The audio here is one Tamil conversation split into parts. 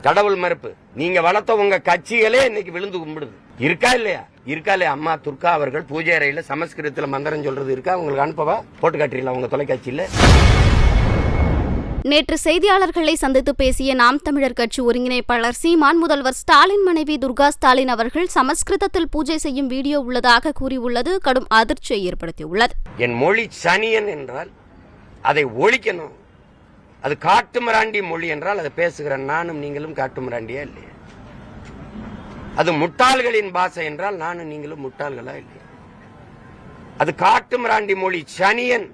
கடவுள் மறுப்பு. நீங்க வளர்த்த உங்க கட்சிகளே இன்னைக்கு விழுந்து கும்பிடுது. இருக்கா இல்லையா? அம்மா துர்கா அவர்கள் பூஜை அறையில சமஸ்கிருதத்துல மந்திரம் சொல்றது இருக்கா? உங்களுக்கு அனுப்பவா? போட்டு காட்டுறீங்களா உங்க தொலைக்காட்சியில? நேற்று செய்தியாளர்களை சந்தித்து பேசிய நாம் தமிழர் கட்சி ஒருங்கிணைப்பாளர் சீமான், முதல்வர் ஸ்டாலின் மனைவி துர்கா ஸ்டாலின் அவர்கள் சமஸ்கிருதத்தில் பூஜை செய்யும் வீடியோ உள்ளதாக கூறியுள்ளது கடும் அதிர்ச்சியை ஏற்படுத்தியுள்ளது. என் மொழி சனியன் என்றால் அதை ஒழிக்கணும். அது காட்டுமிராண்டி மொழி என்றால் அதை பேசுகிற நானும் நீங்களும் காட்டுமிராண்டியா இல்லையா? அது முட்டாள்களின் பாஷை என்றால் நானும் நீங்களும் முட்டாள்களா இல்லையா? அது காட்டுமிராண்டி மொழி சனியன்.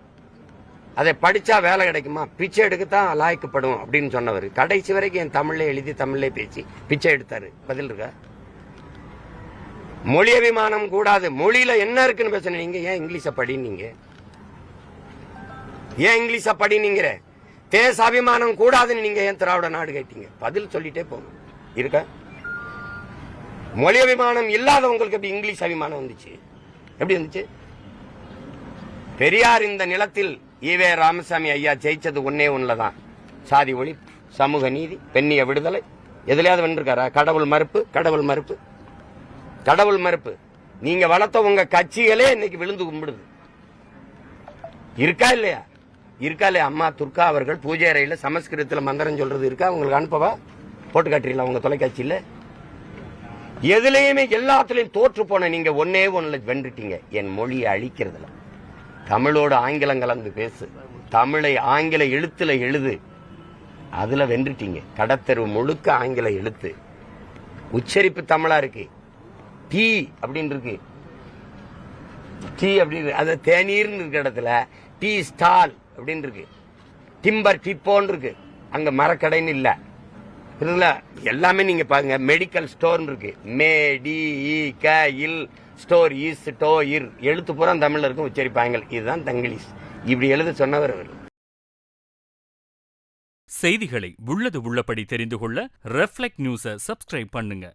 அதை படிச்சா வேலை கிடைக்குமா? பிச்சை எடுக்கத்தான் லாய்க்கப்படும் அப்படின்னு சொன்னவர் கடைசி வரைக்கும் என் தமிழ்ல எழுதி தமிழ்ல பேசி பிச்சை எடுத்தாரு. பதில் இருக்கா? மொழி அபிமானம் கூடாது. மொழியில என்ன இருக்குன்னு பேசணும். நீங்க ஏன் இங்கிலீஷ படினீங்க? ஏன் இங்கிலீஷ படினீங்க? தேச அபிமானம் கூடாதுன்னு நீங்க ஏன் திராவிட நாடு கேட்டீங்க? பதில் சொல்லிட்டே போங்க. இருக்கா? மொழி அபிமானம் இல்லாதவங்களுக்கு எப்படி இங்கிலீஷ் அபிமானம் வந்துச்சு? எப்படி வந்துச்சு? பெரியார் இந்த நிலத்தில் ஈவே ராமசாமி ஐயா ஜெயிச்சது ஒன்னே ஒண்ணுலதான். சாதி ஒழிப்பு, சமூக நீதி, பெண்ணிய விடுதலை. எதுலயாவது வென்றிருக்காரா? கடவுள் மறுப்பு, கடவுள் மறுப்பு, கடவுள் மறுப்பு. நீங்க வளர்த்த உங்க கட்சிகளே இன்னைக்கு விழுந்து கும்பிடுது. இருக்கா இல்லையா? அம்மா துர்கா அவர்கள் பூஜை அறையில சமஸ்கிருதத்துல மந்திரம் சொல்றது இருக்கா? உங்களுக்கு அனுப்பவா? போட்டு காட்டுறீங்களா உங்க தொலைக்காட்சியில? எதுலையுமே எல்லாத்துலயும் தோற்று போன நீங்க ஒன்னே ஒண்ணுல வென்றுட்டீங்க. என் மொழியை அழிக்கிறதுல. தமிழோட ஆங்கிலம் கலந்து பேசு, தமிழை ஆங்கில எழுத்துல எழுது, அதுல வென்றுட்டீங்க. கடத்தெரு முழுக்க ஆங்கில எழுத்து, உச்சரிப்பு தமிழா இருக்கு. டீ அப்படின்னு இருக்கு, டீ அப்படின்னு, அது தேநீர்னு இருக்க இடத்துல டீ ஸ்டால் அப்படின்னு இருக்கு. டிம்பர் டிப்போன்னு இருக்கு, அங்க மரக்கடைன்னு இல்ல. எல்லாமே நீங்க பாருங்க. மெடிக்கல் ஸ்டோர் இருக்கு, மே டி க இல் ஸ்டோர் ஈஸ் டோ இர், எழுத்து பூரா தமிழ்ல இருக்கும், உச்சரிப்பாங்க. இதுதான் தங்கிலீஷ். இப்படி எழுத சொன்னவர். செய்திகளை உள்ளது உள்ளபடி தெரிந்து கொள்ள ரெஃப்ளெக்ட் நியூஸை சப்ஸ்கிரைப் பண்ணுங்க.